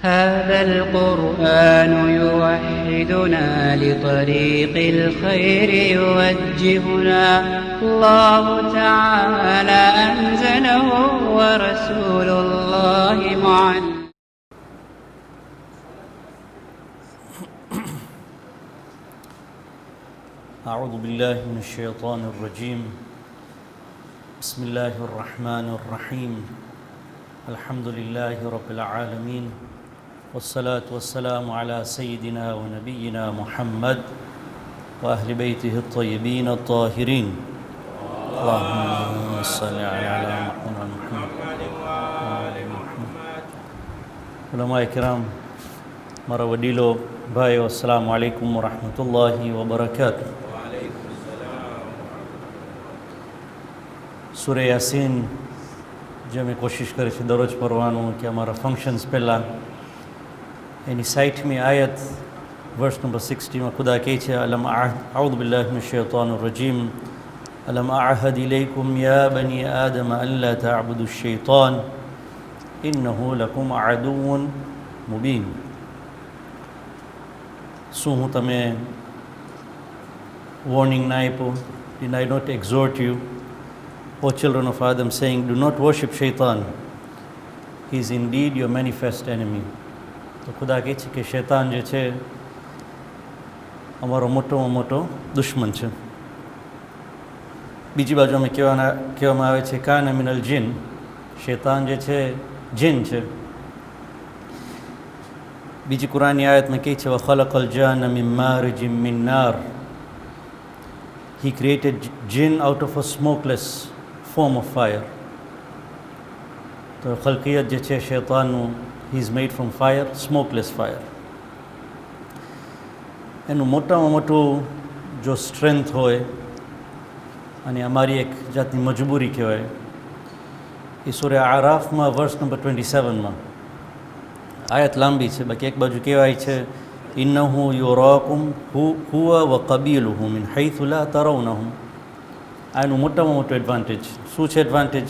هذا القرآن يوحدنا لطريق الخير يوجهنا الله تعالى أنزله ورسول الله معنا. أعوذ بالله من الشيطان الرجيم. بسم الله الرحمن الرحيم. الحمد لله رب العالمين، والصلاة والسلام على سيدنا ونبينا محمد وأهل بيته الطيبين الطاهرين. اللهم صل على محمد. علماء الكرام، મારા વડીલો, ભાઈઓ, અસ્સલામુ અલૈકુમ વરહમતુલ્લાહિ વબરકાતુહ. સૂરે યાસીન જે અમે કોશિશ કરી છે દરરોજ પઢવાનું કે અમારા ફંક્શન્સ પહેલાં, એની 60મી આયત વર્સ નંબર 60માં ખુદા કહે છે, અઉઝુ બિલ્લાહિ મિનશ શૈતાનિર રજીમ, અલમ અઅહદ ઇલૈકુમ યા બની આદમ અલ્લા તઅબુદુ શૈતાન ઇન્નહુ લકુમ અદુવ્વુન મુબીન. શું હું તમે વોર્નિંગ ના આપ્યો? Did I not exhort you, O children of Adam, saying, do not worship shaitan, he is indeed your manifest enemy. તો ખુદા કહે છે કે શૈતાન જે છે અમારો મોટોમાં મોટો દુશ્મન છે. બીજી બાજુ અમે કહેવામાં આવે છે કાન મિનલ જીન, શૈતાન જે છે જીન છે. બીજી કુરાનની આયતમાં કહે છે વખલકલ જાન મિન મારિજિન મિન નાર, he created jinn out of a smokeless form of fire. તો ખલકિયત જે છે શૈતાનનું, he is made from fire, smokeless fire. એનું મોટામાં મોટું જો સ્ટ્રેન્થ હોય અને અમારી એક જાતની મજબૂરી કહેવાય, એ સૂરે આરાફમાં વર્સ નંબર 27માં આયત લાંબી છે, બાકી એક બાજુ કહેવાય છે ઇન્નહુ યુરાકુમ હુવા વ કબીલુહુ મિન હૈથુ લા તરૌનહુમ. આ એનું મોટામાં મોટું એડવાન્ટેજ. શું છે advantage?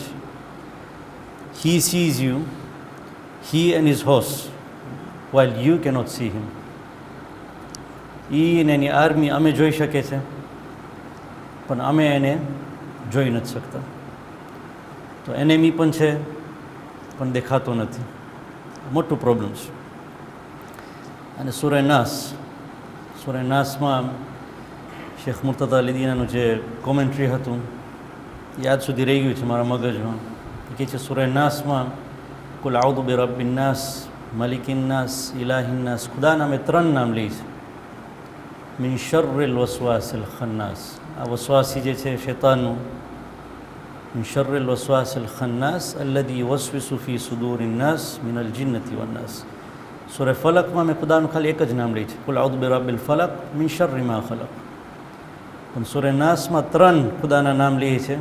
He sees you, he and his host, while you cannot see him. અને એની આર્મી અમે જોઈ શકે છે, પણ અમે એને જોઈ નથી શકતા. તો એનેમી પણ છે પણ દેખાતો નથી. મોટું પ્રોબ્લેમ છે. અને સૂરે નાસમાં શેખ મુર્તઝા અલીદીનાનું જે કોમેન્ટ્રી હતું યાદ સુધી રહી ગયું છે મારા મગજમાં. કહે છે સૂરે નાસમાં કુલ આઉદુ બિ રબ્બિન નાસ, મલિકિન નાસ, ઇલાહિન નાસ, ખુદાના અમે 3 નામ લઈ છે. મિન શર્રિલ વસવાસિલ ખન્નાસ, આ વસવાસી જે છે શૈતાનનું, મિન શર્રિલ વસવાસિલ ખન્નાસ અલ્લદી યુવસ્વિસુ ફી સુદૂરિન નાસ મિનલ જિન્નતિ વન્નાસ. સૂરે ફલકમાં મેં ખુદાનું ખાલી એક જ નામ લઈ છે, કુલ આઉદુ બિ રબ્બિલ ફલક મિન શર્રિ મા ખલક. પણ સૂરે નાસમાં 3 ખુદાના નામ લઈએ છે,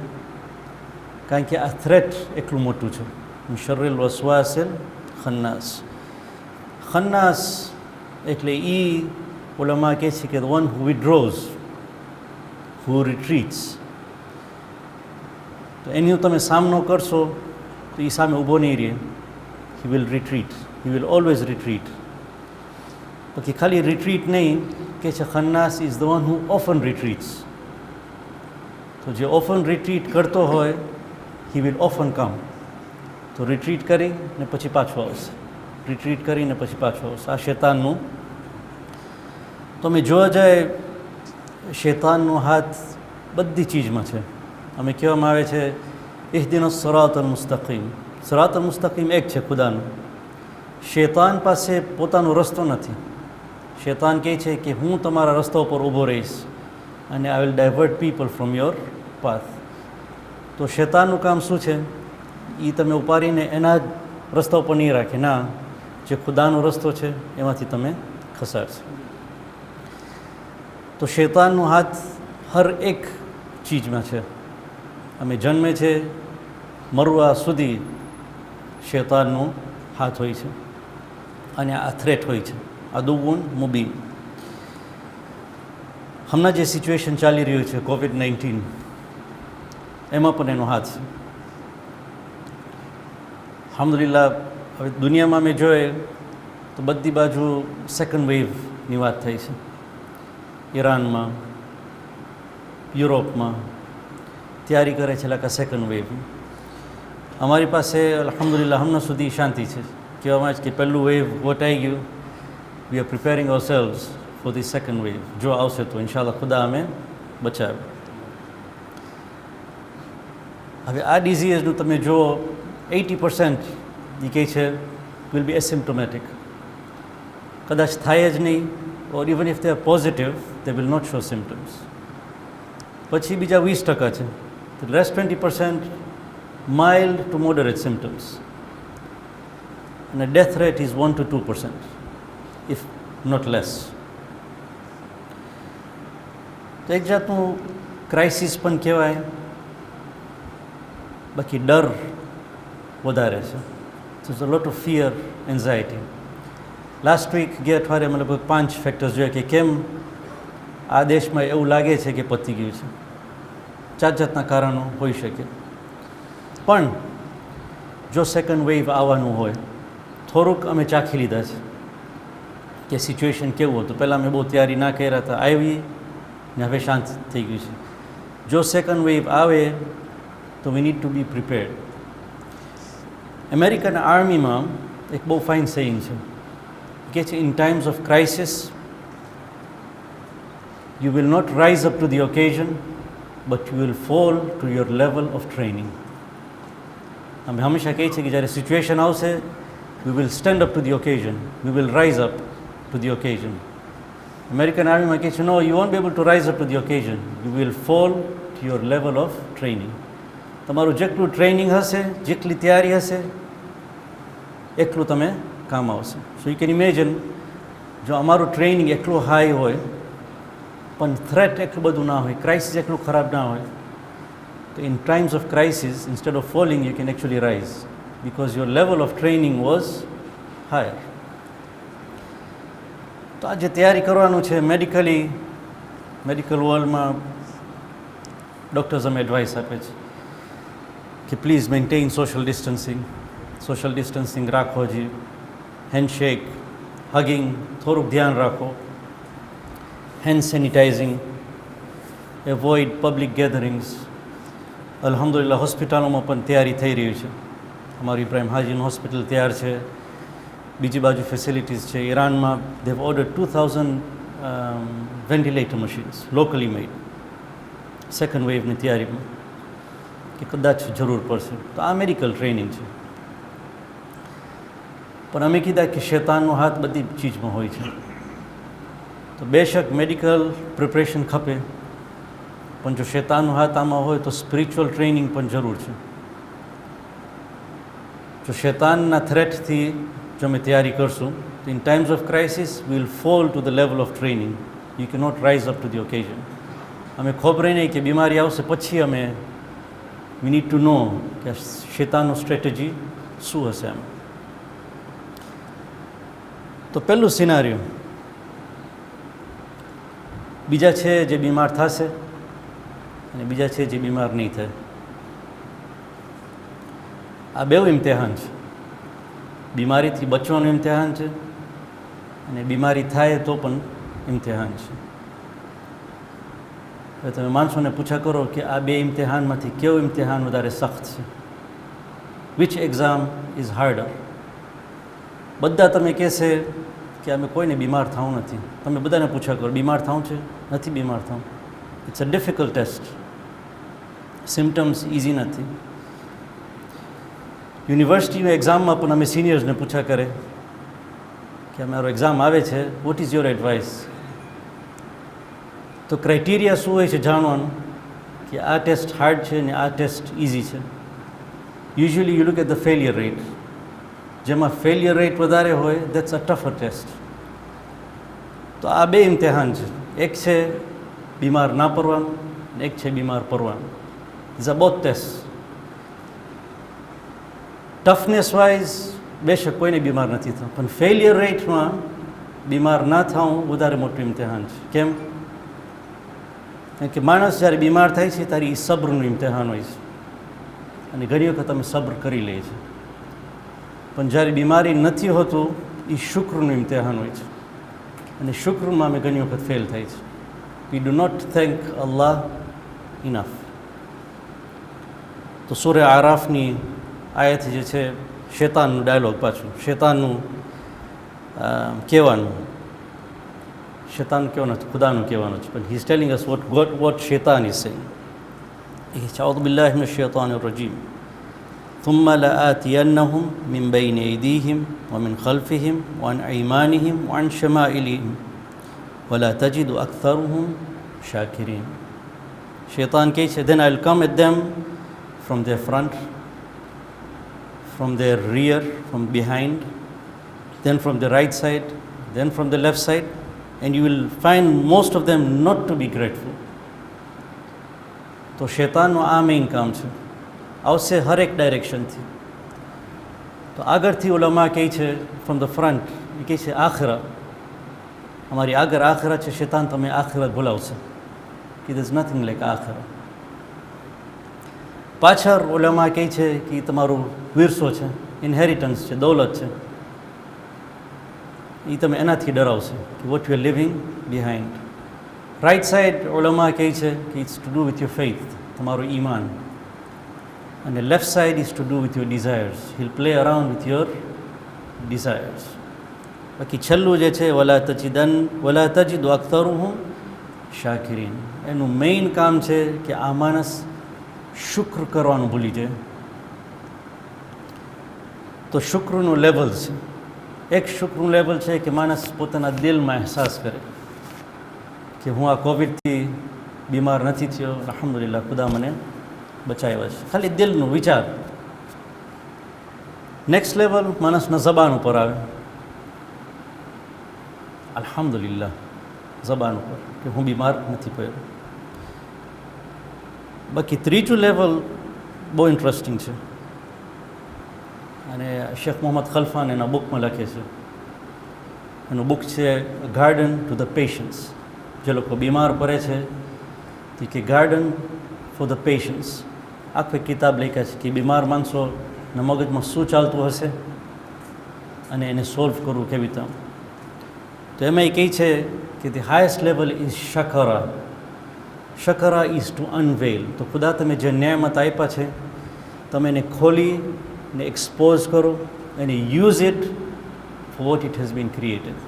કારણ કે આ થ્રેટ એટલું મોટું છે. મિન શર્રિલ વસવાસિલ ખન્નાસ. ખન્નાસ એટલે ઉલમા કહે છે કે the one who withdraws, who retreats. તો એનો તમે સામનો કરશો તો એ સામે ઊભો નહીં રહે. he will retreat, he will always retreat. પછી ખાલી રિટ્રીટ નહીં, કે છે ખન્નાસ is the one who often retreats. તો જે ઓફન રિટ્રીટ કરતો હોય he will often come. તો રિટ્રીટ કરી ને પછી પાછું આવશે, રિટ્રીટ કરીને પછી પાછું આવશે. આ શૈતાનનું. તો અમે જોવા જાય શૈતાનનો હાથ બધી ચીજમાં છે. અમે કહેવામાં આવે છે ઇહદિના સિરાત અલ મુસ્તકીમ. સિરાત અલ મુસ્તકીમ એક છે ખુદાનું. શૈતાન પાસે પોતાનો રસ્તો નથી. શૈતાન કહે છે કે હું તમારા રસ્તા ઉપર ઊભો રહીશ અને I will divert people from your path. તો શૈતાનનું કામ શું છે? એ તમે ઉપાડીને એના જ રસ્તા ઉપર નહીં રાખે, ના, જે ખુદાનો રસ્તો છે એમાંથી તમે ખસાડશે. તો શૈતાનનો હાથ હર એક ચીજમાં છે. અમે જન્મે છે મરવા સુધી શૈતાનનો હાથ હોય છે અને આ થ્રેટ હોય છે, અદુવ્વુન મુબીન. હમણાં જે સિચ્યુએશન ચાલી રહ્યું છે કોવિડ-19, એમાં પણ એનો હાથ છે. અલ્હમ્દુલિલ્લાહ હવે દુનિયામાં મેં જોઈએ તો બધી બાજુ સેકન્ડ વેવની વાત થઈ છે. ઈરાનમાં, યુરોપમાં તૈયારી કરે છે લાકા સેકન્ડ વેવની. અમારી પાસે અલ્હમ્દુલિલ્લાહ હમણાં સુધી શાંતિ છે. કહેવામાં જ કે પહેલું વેવ વટાઈ ગયું. We are preparing ourselves for the second wave. જો આવશે તો ઇન્શાલ્લાહ ખુદા અમે બચાવે. હવે આ ડિઝીઝનું તમે જો 80% એ કહે છે વિલ બી એસિમ્પ્ટોમેટિક, કદાચ થાય જ નહીં, or even if they are positive they will not show symptoms. પછી બીજા 20% છે, the rest 20% mild to moderate symptoms, and the death rate is 1 to 2%, if not less. તો એક જાતનું ક્રાઇસિસ પણ કહેવાય, બાકી ડર વધારે છે. There's a lot of fear, anxiety. Last week ગયા અઠવાડિયે અમે લગભગ 5 ફેક્ટર્સ જોયા કે કેમ આ દેશમાં એવું લાગે છે કે પતી ગયું છે. જાતના કારણો હોઈ શકે. પણ જો સેકન્ડ વેવ આવવાનું હોય, થોડુંક અમે ચાખી લીધા છે કે સિચ્યુએશન કેવું હતું. પહેલાં અમે બહુ તૈયારી ના કર્યા હતા, આવી ને હવે શાંત થઈ ગયું છે. જો સેકન્ડ વેવ આવે તો we need to be prepared. American આર્મીમાં એક બહુ ફાઇન સેઇંગ છે કે છે, in times of crisis you will not rise up to the occasion, but you will fall to your level of training. અમે હંમેશા કહીએ છીએ કે જ્યારે સિચ્યુએશન આવશે, we will stand up to the occasion, we will rise up to the occasion. American આર્મીમાં કહે છે, no, you won't be able to rise up to the occasion, you will fall to your level of training. તમારું જેટલું training હશે, જેટલી તૈયારી હશે, એટલું તમે કામ આવશે. સો યુ કેન ઇમેજિન, જો અમારું ટ્રેનિંગ એટલું હાઈ હોય પણ થ્રેટ એટલું બધું ના હોય, ક્રાઇસિસ એટલું ખરાબ ના હોય, તો in times of crisis instead of falling you can actually rise, because your level of training was higher. તો આ જે તૈયારી કરવાનું છે મેડિકલ વર્લ્ડમાં ડૉક્ટર્સ અમે એડવાઇસ આપે છે કે પ્લીઝ મેન્ટેન સોશિયલ ડિસ્ટન્સિંગ રાખો જી, હેન્ડશેક, હગિંગ થોડુંક ધ્યાન રાખો, hand sanitizing, avoid public gatherings. અલ્હમ્દુલિલ્લાહ હોસ્પિટલોમાં પણ તૈયારી થઈ રહી છે. અમારું ઇબ્રાહિમ હાજીનું હોસ્પિટલ તૈયાર છે, બીજી બાજુ ફેસિલિટીઝ છે. ઈરાનમાં they have ordered 2000 ventilator machines locally made, second વેવની તૈયારીમાં કે કદાચ જરૂર પડશે. તો આ મેડિકલ ટ્રેનિંગ છે. પણ અમે કીધા કે શૈતાનનો હાથ બધી ચીજમાં હોય છે. તો બેશક મેડિકલ પ્રિપરેશન ખપે, પણ જો શૈતાનનો હાથ આમાં હોય તો સ્પિરિચ્યુઅલ ટ્રેનિંગ પણ જરૂર છે. જો શૈતાનના થ્રેટથી જો અમે તૈયારી કરશું તો in times of crisis will fall to the level of training, you can not rise up to the occasion. અમે ખબર નહીં કે બીમારી આવશે પછી અમે વી નીડ ટુ નો કે શૈતાનનો સ્ટ્રેટેજી શું હશે. એમ તો પહેલું સિનારિયો, બીજા છે જે બીમાર થશે અને બીજા છે જે બીમાર નહીં થાય. આ બેઉ ઇમ્તિહાન છે. બીમારીથી બચવાનું ઇમ્તિહાન છે અને બીમારી થાય તો પણ ઇમ્તિહાન છે. હવે તમે માણસોને પૂછા કરો કે આ બે ઇમ્તિહાનમાંથી કેવું ઇમ્તિહાન વધારે સખ્ત છે, વિચ એક્ઝામ ઇઝ હાર્ડર? બધા તમે કહેશે કે અમે કોઈને બીમાર થવું નથી. તમે બધાને પૂછા કરો બીમાર થવું છે, નથી બીમાર થવું. It's a difficult test. Symptoms easy નથી. યુનિવર્સિટીની એક્ઝામમાં પણ અમે સિનિયર્સને પૂછા કરે કે અમારો એક્ઝામ આવે છે, વોટ ઇઝ યોર એડવાઇસ? તો ક્રાઇટેરિયા શું હોય છે જાણવાનું કે આ ટેસ્ટ હાર્ડ છે ને આ ટેસ્ટ ઇઝી છે. Usually you look at the failure rate. જેમાં ફેલિયર રેટ વધારે હોય દેટ્સ અ ટફર ટેસ્ટ. તો આ બે ઇમ્તિહાન છે. એક છે બીમાર ના પડવાનું ને એક છે બીમાર પડવાનું. These are both test. Toughness wise બેશક કોઈને બીમાર નથી થતું, પણ ફેલિયર રેટમાં બીમાર ના થવું વધારે મોટું ઇમ્તિહાન છે. કેમ? કારણ કે માણસ જ્યારે બીમાર થાય છે ત્યારે એ સબ્રનું ઇમ્તિહાન હોય છે અને ઘણી વખત અમે સબ્ર કરી લઈએ છીએ. પણ જ્યારે બીમારી નથી હોતું એ શુક્રનું ઇમ્તિહાન હોય છે, અને શુક્રમાં અમે ઘણી વખત ફેલ થાય છે. We do not thank Allah enough. તો સૂરે આરાફની આયત જે છે, શેતાનનું ડાયલોગ, પાછું શેતાનનું કહેવાનું, શેતાન કહેવાનું છે, ખુદાનું કહેવાનું છે, પણ he is telling us what શેતાન ઇઝ સેઇંગ. અઉઝુ બિલ્લાહિ મિનશ શૈતાનિર રજીમ. ثم لآتينهم من بين أيديهم ومن خلفهم وعن أيمانهم وعن شمائلهم ولا تجد أكثرهم شاكرين. Shaitan કહે છે, then I'll come at them from their front, from their rear, from behind, then from the right side, then from the left side, and you will find most of them not to be grateful. તો શેતાનનું આ main કામ છે, આવશે હરેક ડાયરેક્શનથી. તો આગળથી ઉલમા કહે છે, ફ્રોમ ધ ફ્રન્ટ, એ કહે છે આખરા, અમારી આગળ આખરા છે, શેતાન તમે આખરા ભૂલાવશે, કે ધર ઇઝ નથિંગ લાઈક આખરા. પાછળ ઉલમા કહે છે કે તમારું વિરસો છે, ઇનહેરિટન્સ છે, દૌલત છે, એ તમે એનાથી ડરાવશે, કે what you are living behind. Right side ઉલમા કહે છે કે it's to do with your faith, તમારું ઈમાન. અને left side is to do with your desires, he'll play around with your desires. બાકી છેલ્લું જે છે, વલા તજિદુ અક્તરુહુમ શાકિરીન, એનું મેઇન કામ છે કે આ માણસ શુક્ર કરવાનું ભૂલી જાય. તો શુક્રનું લેવલ છે, એક શુક્રનું લેવલ છે કે માણસ પોતાના દિલમાં અહેસાસ કરે કે હું આ કોવિડથી બીમાર નથી થયો, અલ્હમ્દુલિલ્લાહ, ખુદા મને બચાવ્યા છે, ખાલી દિલનું વિચાર. નેક્સ્ટ લેવલ માણસના જબાન ઉપર આવે, અલ્હમ્દુલિલ્લાહ, જબાન ઉપર કે હું બીમાર નથી પડ્યો. બાકી ત્રીજું લેવલ બહુ ઇન્ટરેસ્ટિંગ છે, અને શેખ મોહમ્મદ ખલફાન એના બુકમાં લખે છે. એનું બુક છે ગાર્ડન ટુ ધ પેશન્સ. જે લોકો બીમાર પડે છે તો કે ગાર્ડન ફોર ધ પેશન્સ. આખી કિતાબ લખ્યા છે કે બીમાર માણસોના મગજમાં શું ચાલતું હશે અને એને સોલ્વ કરવું કેવી રીતે. તો એમાં એ કહે છે કે ધી હાઈએસ્ટ લેવલ ઇઝ શકરા. શકરા ઇઝ ટુ અનવેલ. તો ખુદા તમે જે નેમત આપ્યા છે, તમે એને ખોલીને એક્સપોઝ કરો, અને use it for what it has been created.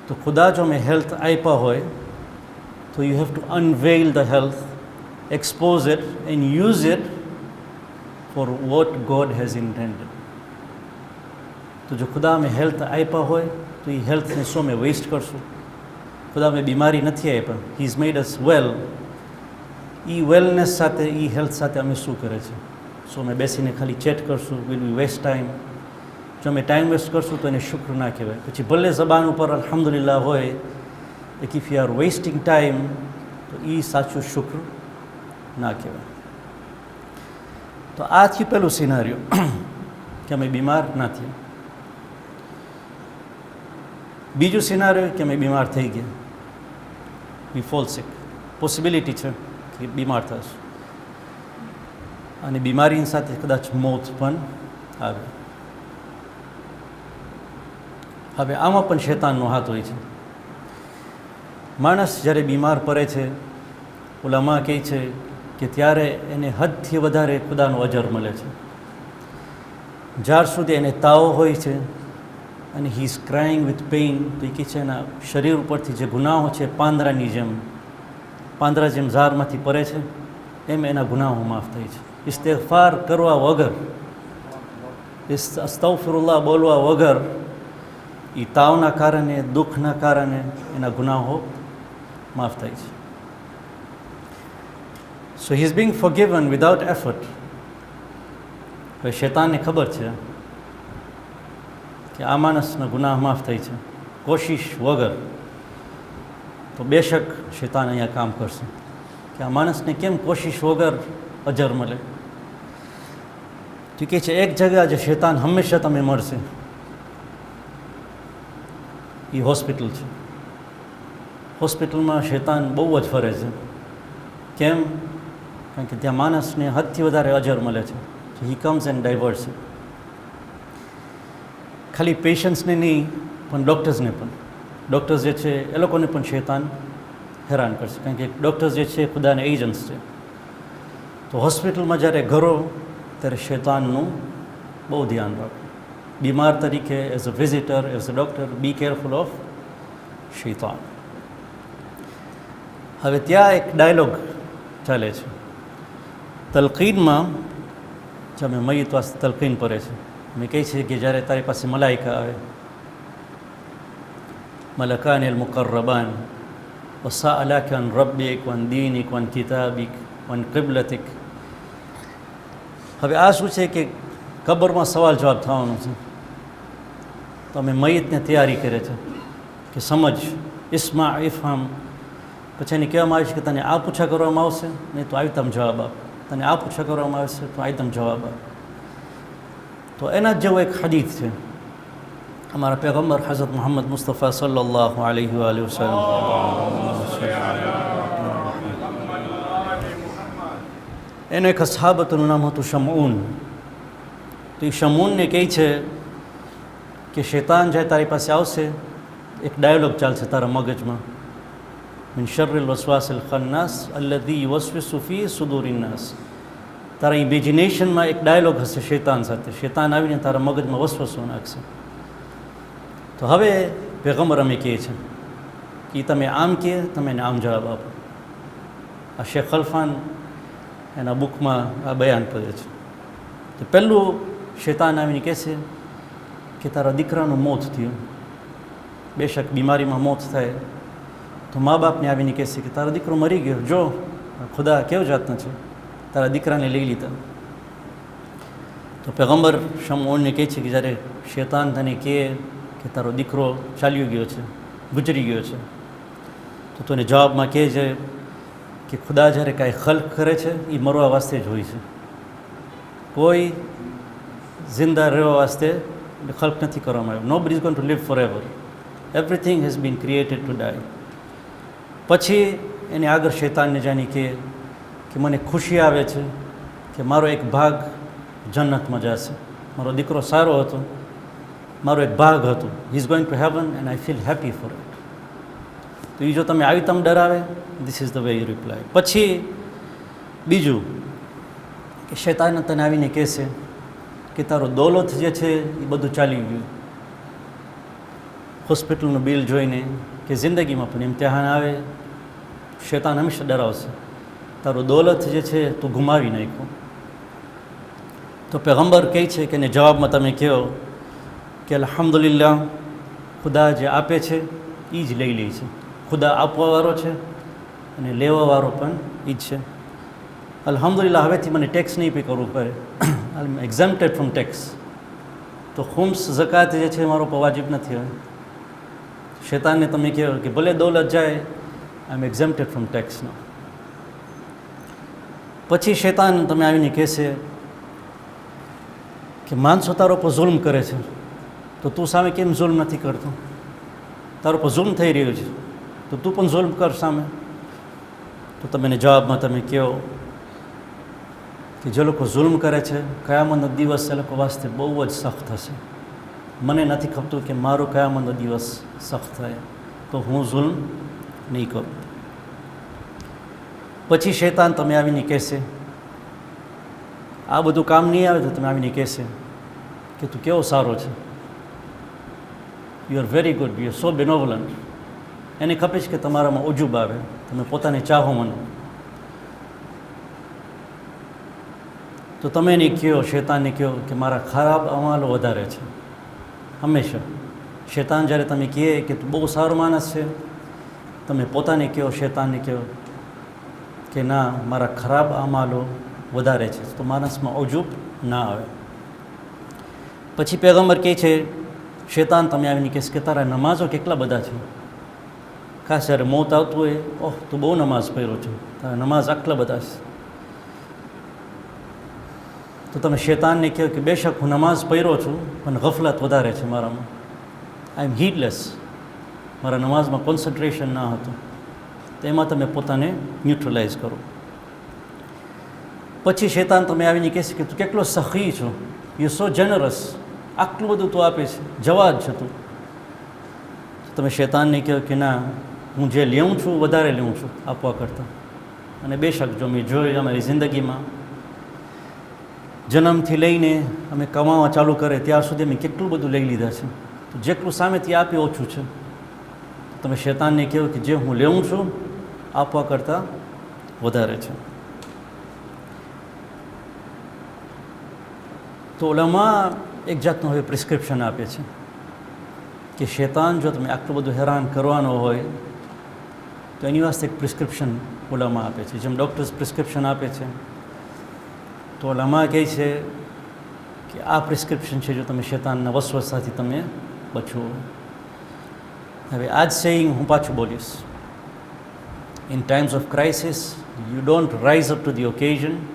તો ખુદા જો મેં હેલ્થ આપ્યા હોય તો you have to unveil the health, expose it and use it for what God has intended. તો જો ખુદા મેં હેલ્થ આપ્યા હોય તો એ હેલ્થને શું મેં વેસ્ટ કરશું? ખુદા મેં બીમારી નથી આપ્યા, he is made us well. A wellness સાથે, એ હેલ્થ સાથે અમે શું કરે છે? સો મેં બેસીને ખાલી ચેટ કરશું, વિલ વી વેસ્ટ ટાઈમ? જો અમે ટાઈમ વેસ્ટ કરશું તો એને શુક્ર ના કહેવાય. પછી ભલે જબાન ઉપર અલ્હમ્દુલિલ્લાહ હોય, if you are wasting time, તો એ સાચું શુક્ર ના કહેવાય. તો આ થયું પહેલું સિનારીઓ કે અમે બીમાર ના થયા. બીજું સિનારીઓ કે અમે બીમાર થઈ ગયા, વી ફોલ સિક. પોસિબિલિટી છે કે બીમાર થશે, અને બીમારીની સાથે કદાચ મોત પણ આવે. હવે આમાં પણ શૈતાનનો હાથ હોય છે. માણસ જ્યારે બીમાર પડે છે, ઉલામા કહે છે કે ત્યારે એને હદથી વધારે ખુદાનો અજર મળે છે. જ્યાર સુધી એને તાવ હોય છે અને he is crying with pain, તો એ કહે છે એના શરીર ઉપરથી જે ગુનાહો છે પાંદરા જેમ ઝારમાંથી પડે છે, એમ એના ગુનાહો માફ થાય છે. ઇસ્તિગફાર કરવા વગર, અસ્તગફિરુલ્લાહ બોલવા વગર, એ તાવના કારણે, દુઃખના કારણે એના ગુનાહો માફ થાય છે. So he is being forgiven without effort. હવે શૈતાનને ખબર છે કે આ માણસના ગુનાહ માફ થાય છે કોશિશ વગર, તો બેશક શૈતાન અહીંયા કામ કરશે કે આ માણસને કેમ કોશિશ વગર અજર મળે. તો કહે છે એક જગ્યા જે શૈતાન હંમેશા તમે મળશે, એ હોસ્પિટલ છે. હોસ્પિટલમાં શૈતાન બહુ જ ફરે છે. કેમ? કારણ કે ત્યાં માણસને હદથી વધારે અજર મળે છે. હી કમ્સ એન્ડ ડાયવર્ટ્સ. ખાલી પેશન્ટ્સને નહીં પણ ડૉક્ટર્સને પણ. ડૉક્ટર્સ જે છે એ લોકોને પણ શૈતાન હેરાન કરશે, કારણ કે ડૉક્ટર્સ જે છે ખુદાના એજન્ટ્સ છે. તો હોસ્પિટલમાં જ્યારે ઘરો ત્યારે શૈતાનનું બહુ ધ્યાન રાખો. બીમાર તરીકે as a visitor, as a doctor, be careful of શૈતાન. હવે ત્યાં એક ડાયલોગ ચાલે છે તલકીનમાં, જે અમે મયત વાસ્તે તલકીન પડે છે. મેં કહે છે કે જ્યારે તારી પાસે મલાઈકા આવે, મલકાન અલ મુકર્રબાન વસાઅલાક અન રબ્બિક વન દીનિક વન કિતાબિક વન કિબલતિક. હવે આ શું છે કે કબરમાં સવાલ જવાબ થવાનું છે. તો અમે મયતને તૈયારી કરે છે કે સમજ, ઇસ્મા ઇફહામ. પછી એને કહેવામાં આવે છે કે તને આ પૂછા કરવામાં આવશે, નહીં તો આવી તમે જવાબ આપ. તને આ પૂછા કરવામાં આવશે તો આવી તમે જવાબ આપ. તો એના જ જેવો એક હદીથ છે અમારા પૈગમ્બર હઝરત મોહમ્મદ મુસ્તફા સલ્લલ્લાહુ અલૈહિ વસલ્લમ. એનું એક સહાબતનું નામ હતું શમૂન. તો એ શમૂનને કહે છે કે શૈતાન જ્યારે તારી પાસે આવશે, એક ડાયલોગ ચાલશે તારા મગજમાં, મિન શર્રિલ વસવાસિલ ખન્નાસ અલ્લઝી યુવસ્વિસુ ફી સુદૂરિન નાસ. તારા ઇમેજિનેશનમાં એક ડાયલોગ હશે શૈતાન સાથે. શૈતાન આવીને તારા મગજમાં વસવસો નાખશે. તો હવે પૈગમ્બર અમે કહે છે કે તમે આમ કહે, તમે એને આમ જવાબ આપો. આ શેખ ખલફાન એના બુકમાં આ બયાન કરે છે. તો પહેલું શૈતાન આવીને કહેશે કે તારા દીકરાનું મોત થયું. બેશક બીમારીમાં મોત થાય તો મા બાપને આવીને કહેશે કે તારો દીકરો મરી ગયો, જો ખુદા કેવો જાતનો છે, તારા દીકરાને લઈ લીધા. તો પૈગમ્બર શમૂનને કહે છે કે જ્યારે શૈતાન તને કહે કે તારો દીકરો ચાલ્યો ગયો છે, ગુજરી ગયો છે, તો તને જવાબમાં કહે છે કે ખુદા જ્યારે કાંઈ ખલ્ક કરે છે એ મરવા વાસ્તે જ હોય છે. કોઈ જિંદા રહેવા વાસ્તે ખલ્ક નથી કરવામાં આવ્યો. Nobody is going to live forever. Everything has been created to die. પછી એને આગળ શૈતાનને જાણી કે મને ખુશી આવે છે કે મારો એક ભાગ જન્નતમાં જશે, મારો દીકરો સારો હતો, મારો એક ભાગ હતો, he is going to heaven and I feel happy for it. તો એ જો તમે આવી તમ ડરાવે, this is the way you reply. પછી બીજું કે શૈતાન તને આવીને કહેશે કે તારો દોલત જે છે એ બધું ચાલી ગયું. હોસ્પિટલનું બિલ જોઈને કે જિંદગીમાં પણ ઇમ્તિહાન આવે, શૈતાન હંમેશા ડરાવશે તારો દોલત જે છે તું ગુમાવી નાખ્યો. તો પૈગમ્બર કહે છે કે એને જવાબમાં તમે કહો કે અલ્હમ્દુલિલ્લાહ, ખુદા જે આપે છે એ જ લઈ લે છે. ખુદા આપવાવાળો છે અને લેવાવાળો પણ એ જ છે. અલ્હમ્દુલિલ્લાહ, હવેથી મને ટેક્સ નહીં પે કરવું પડે. આઈ એમ એક્ઝેમ્પ્ટેડ ફ્રોમ ટેક્સ. તો ખુમ્સ ઝકાત જે છે મારો પર વાજિબ નથી હવે. શૈતાનને તમે કહો કે ભલે દોલત જાય, આઈ એમ એક્ઝેમ્પ્ટેડ ફ્રોમ ટેક્સ નાઉ. પછી શૈતાન તમે આવીને કહેશે કે માણસો તારો પર જુલ્મ કરે છે, તો તું સામે કેમ જુલ્મ નથી કરતો? તારો પર જુલ્મ થઈ રહ્યો છે તો તું પણ જુલ્મ કર સામે. તો તમે એને જવાબમાં તમે કહો કે જે લોકો જુલ્મ કરે છે, કયામતનો દિવસ એ લોકો વાસ્તે બહુ જ સખ્ત હશે. મને નથી ખપતું કે મારો કયામતનો દિવસ સખ્ત થાય, તો હું જુલ્મ નહીં કરું. પછી શૈતાન તમે આવીને કહેશે, આ બધું કામ નહીં આવે તો તમે આવીને કહેશે કે તું કેવો સારો છે, you are very good, you are so benevolent. એને ખપે છે કે તમારામાં ઉજુબ આવે, તમે પોતાને ચાહો મનો. તો તમે એને કહો, શૈતાનને કહો કે મારા ખરાબ અમાલો વધારે છે. હંમેશા શૈતાન જ્યારે તમે કહે કે તું બહુ સારો માણસ છે, તમે પોતાને કહો, શૈતાનને કહો કે ના, મારા ખરાબ અમાલો વધારે છે, તો માણસમાં ઉજુબ ના આવે. પછી પૈગમ્બર કહે છે, શૈતાન તમે આવીને કહેશે કે તારા નમાઝો કેટલા બધા છે. ખાસ જ્યારે મોત આવતું હોય, ઓહ તું બહુ નમાઝ પઢ્યો છે, તારા નમાઝ આટલા બધા છે. તો તમે શૈતાનને કહો કે બેશક હું નમાઝ પઢ્યો છું, પણ ગફલત વધારે છે મારામાં, આઈ એમ હીડલેસ, મારા નમાઝમાં કોન્સન્ટ્રેશન ના હતું. તો એમાં તમે પોતાને ન્યુટ્રલાઇઝ કરો. પછી શૈતાન તમે આવીને કહેશે કે તું કેટલો સખી છો, યુ સો જેનરસ, આટલું બધું તું આપે છે, જવા જ છે તું. તમે શૈતાનને કહો કે ના, હું જે લેવું છું વધારે લેવું છું આપવા કરતાં. અને બેશક જો મેં જોયું અમારી જિંદગીમાં જન્મથી લઈને અમે કમાવા ચાલુ કરે ત્યાર સુધી અમે કેટલું બધું લઈ લીધા છે. તો જેટલું સામેથી આપે ઓછું છે. તમે શૈતાનને કહો કે જે હું લેવું છું આપવા કરતાં વધારે છે. તો ઉલમા એક જાતનું હવે પ્રિસ્ક્રિપ્શન આપે છે કે શૈતાન જો તમે આટલું બધું હેરાન કરવાનો હોય તો એની વાસ્તે એક પ્રિસ્ક્રિપ્શન ઉલમા આપે છે. જેમ ડૉક્ટર્સ પ્રિસ્ક્રિપ્શન આપે છે, તો ઉલમા કહે છે કે આ પ્રિસ્ક્રિપ્શન છે જો તમે શૈતાનના વસવસાથી તમે બચો. હવે આ જ સેઇંગ હું પાછું બોલીશ. In times of crisis, you don't rise up to the occasion,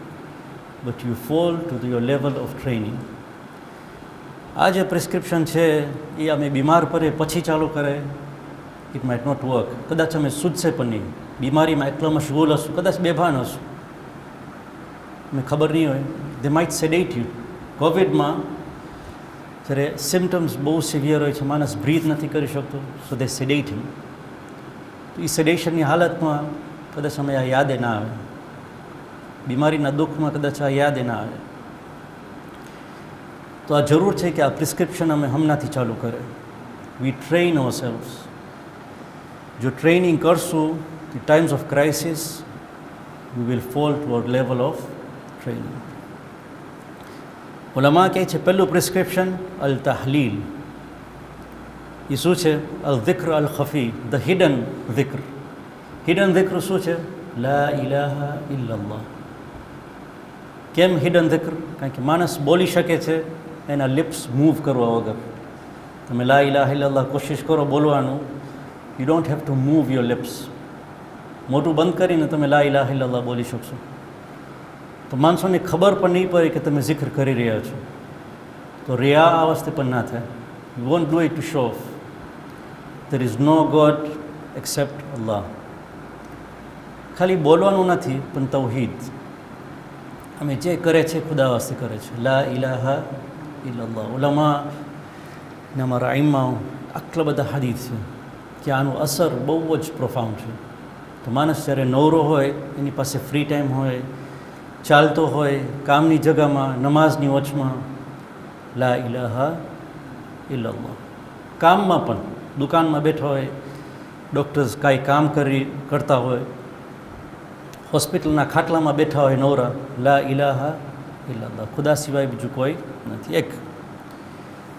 but you fall to your level of training. આ જે પ્રિસ્ક્રિપ્શન છે એ અમે બીમાર પડે પછી ચાલુ કરે, ઇટ માઇટ નોટ વર્ક. કદાચ અમે સૂઝશે પણ નહીં, બીમારીમાં એટલા મશગુલ હશું, કદાચ બેભાન હશું, અમે ખબર નહીં હોય. દે માઇટ સેડેટ યુ. કોવિડમાં જ્યારે સિમ્ટમ્સ બહુ સિવિયર હોય છે, માણસ બ્રીથ નથી કરી શકતો, સો દે સેડેટ હિમ. તો એ સેડેશનની હાલતમાં કદાચ અમે આ યાદે ના આવે, બીમારીના દુઃખમાં કદાચ આ યાદે ના આવે. તો આ જરૂર છે કે આ પ્રિસ્ક્રિપ્શન અમે હમણાંથી ચાલુ કરે. વી ટ્રેન અવર સેલ્વ્સ. જો ટ્રેનિંગ કરશું the times of crisis we will fall to our level of training. Ulama કહે છે પહેલું પ્રિસ્ક્રિપ્શન અલ તહલીલ. એ શું છે? અલ ધિક્ર અલ ખફી, ધ હિડન ધિક્ર. હિડન ધિક્ર શું છે? લા ઇલાહા ઇલ્લલ્લાહ. કેમ હિડન ધિક્ર? કારણ કે માણસ બોલી શકે છે એના લિપ્સ મૂવ કરવા વગર. તમે લા ઇલાહા ઇલ્લલ્લાહ કોશિશ કરો બોલવાનું, you don't have to move your lips. મોટું બંધ કરીને તમે લા ઇલાહા ઇલ્લલ્લાહ બોલી શકશો તો માણસોને ખબર પણ નહીં પડે કે તમે zikr કરી રહ્યા છો. તો રિયા આ વસ્તુ પણ ના થાય. You want do it to show of. there is no God except Allah. ખાલી બોલવાનું નથી પણ તૌહીદ. અમે જે કરે છે ખુદા વાસ્તે કરે છે. લા ઇલાહા ઇલ્લલ્લાહ. ઉલમા ને અમારા આઈમ્મા આટલા બધા હાદીસ છે કે આનું અસર બહુ જ પ્રોફાઉન્ડ છે. તો માણસ જ્યારે નવરો હોય, એની પાસે ફ્રી ટાઈમ હોય, ચાલતો હોય, કામની જગામાં, નમાઝની વચમાં લા ઇલાહા ઇલ્લલ્લાહ. કામમાં પણ દુકાનમાં બેઠા હોય, ડૉક્ટર્સ કાંઈ કામ કરતા હોય, હોસ્પિટલના ખાટલામાં બેઠા હોય નવરા, લા ઇલાહા ઇલ્લલ્લાહ. ખુદા સિવાય બીજું કોઈ નથી. એક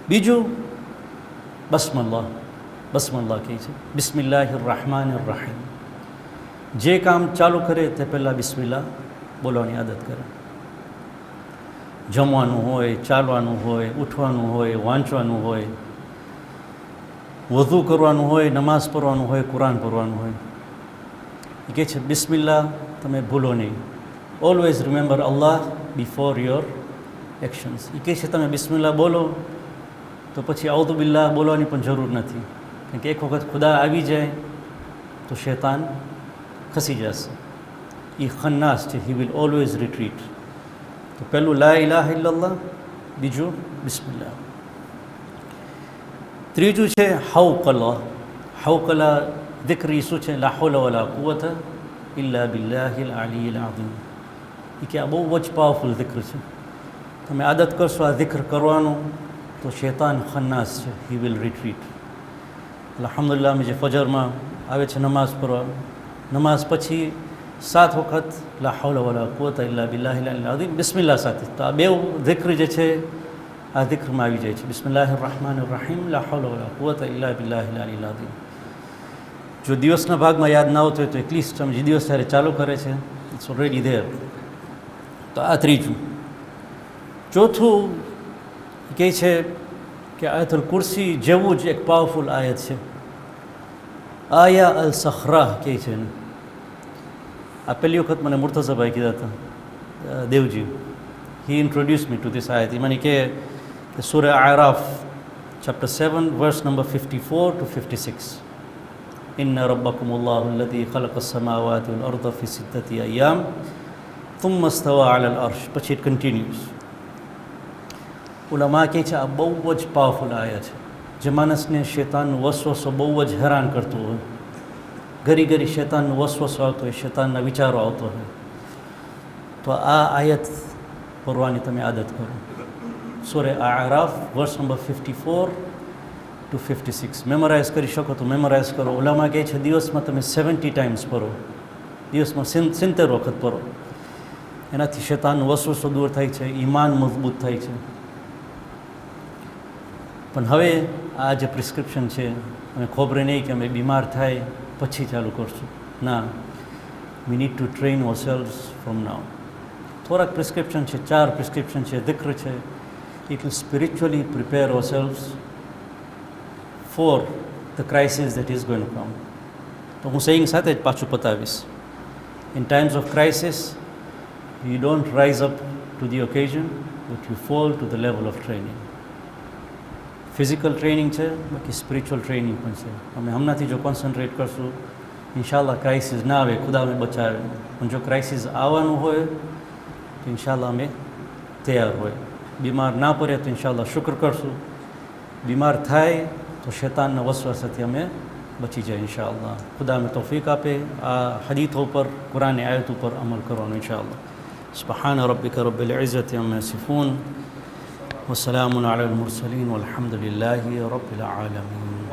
બીજું બસ્મલ્લાહ. બસ્મલ્લાહ કહે છે બિસ્મિલ્લાહિર rahmanir rahim. જે કામ ચાલુ કરે તે પહેલાં બિસ્મિલ્લાહ બોલવાની આદત કરે. જમવાનું હોય, ચાલવાનું હોય, ઉઠવાનું હોય, વાંચવાનું હોય, વઝૂ કરવાનું હોય, નમાઝ પઢવાનું હોય, કુરાન પઢવાનું હોય, એ કહે છે બિસ્મિલ્લાહ તમે ભૂલો નહીં. Always remember Allah before your actions. એ કહે છે તમે બિસ્મિલ્લાહ બોલો તો પછી આઉઝુ બિલ્લાહ બોલવાની પણ જરૂર નથી. કારણ કે એક વખત ખુદા આવી જાય તો શૈતાન ખસી જશે. એ ખન્નાસ છે, હી વિલ ઓલવેઝ રિટ્રીટ. તો પહેલું લા ઇલાહા ઇલ્લલ્લાહ, બીજું બિસ્મિલ્લાહ. ત્રીજું છે હૌકલા. હૌકલા દિક્રી શું છે? લા હૌલા વલા કુવતા ઇલ્લા બિલ્લાહિલ અલીયિલ અઝીમ. એ કે આ બહુ જ પાવરફુલ દિક્ર છે. તમે આદત કરશો આ દિક્ર કરવાનું તો શૈતાન ખન્નાસ છે, હી વિલ રિટ્રીટ. અલ્હમ્દુલિલ્લાહ અમે જે ફજરમાં આવે છે નમાઝ પઢવા, નમાઝ પછી 7 વખત લા હૌલા વલા કુવતા ઇલ્લા બિલ્લાહિલ અલીયિલ અઝીમ બિસ્મિલ્લાહ સાથે. તો આ બે દિક્ર જે છે આ દિક્રમાં આવી જાય છે. બિસ્મિલ્લાહિર rahmanir rahim, લા હૌલા વલા કુવતા ઇલ્લા બિલ્લાહિલ અલીયિલ અઝીમ. જો દિવસના ભાગમાં યાદ ના આવતું હોય તો એટલીસ્ટ તમે જે દિવસ ત્યારે ચાલુ કરે છે ઇટ્સ ઓલરેડી ધેર. તો આ ત્રીજું. ચોથું કહે છે કે આયતુલ કુરસી જેવું જ એક પાવરફુલ આયત છે, આયા અલ સખરા કહે છે એને. આ પહેલી વખત મને મુર્તઝાભાઈ કીધા હતા, દેવજી. હી ઇન્ટ્રોડ્યુસ મી ટુ ધીસ આયત. એ મને કહે કે સૂરા આરાફ ચેપ્ટર 7 વર્સ નંબર 54 to 56. ઇન્ના રબ્બકુમુલ્લાહુ અલ્લઝી ખલકસ સમાવાતિ વલ અર્દ ફી 6 અય્યામ થુમ્મા ઇસ્તવા અલલ અર્શ. પછી ઇટ કન્ટિન્યુઝ. ઉલમા કહે છે આ બહુ જ પાવરફુલ આયા છે, જે માણસને શેતાનનું વસવસો બહુ જ હેરાન કરતું હોય, ઘડી ઘડી શેતાનનું વસવસો આવતો હોય, શેતાનના વિચારો આવતો હોય, તો આ આયત પઢવાની તમે આદત કરો. સૂરે આરાફ વર્સ નંબર 54 to 56 મેમોરાઇઝ કરી શકો તો મેમોરાઇઝ કરો. ઉલમા કહે છે દિવસમાં તમે 70 ટાઈમ્સ પઢો, દિવસમાં 70 વખત પઢો. એનાથી શેતાનનો વસવસો દૂર થાય છે, ઈમાન મજબૂત થાય છે. પણ હવે આ જે પ્રિસ્ક્રિપ્શન છે, અમે ખબર નહીં કે અમે બીમાર થાય પછી ચાલુ કરશું. ના, we need to train ourselves from now. થોડાક પ્રિસ્ક્રિપ્શન છે, 4 પ્રિસ્ક્રિપ્શન છે, દિક્ર છે. It will spiritually prepare ourselves for the crisis that is going to come. તો હું સેઇંગ સાથે જ પાછું પતાવીશ. In times of crisis you don't rise up to the occasion, but you fall to the level of training. Physical training છે, બાકી spiritual training પણ છે. અમે હમણાંથી જો કોન્સન્ટ્રેટ કરશું, ઇન્શાલ્લાહ ક્રાઇસિસ ના આવે, ખુદા અમે બચાવે. પણ જો ક્રાઇસિસ આવવાનું હોય તો ઇન્શાલ્લાહ અમે તૈયાર હોય. બીમાર ના પડે તો ઇન્શાલ્લાહ શુક્ર કરશું. બીમાર થાય તો શૈતાનના વસવાસાથી અમે બચી જાય ઇન્શાલ્લાહ. ખુદા અમે તૌફીક આપે આ હદીથો ઉપર, કુરાની આયત ઉપર અમલ કરવાનો ઇન્શાલ્લાહ. સુબ્હાન રબ્બિકા રબ્બિલ ઇઝ્ઝતિ અમ્મા યસિફૂન વસલામુન અલલ મુરસલીન વલ્હમ્દુલિલ્લાહી રબ્બિલ આલમીન.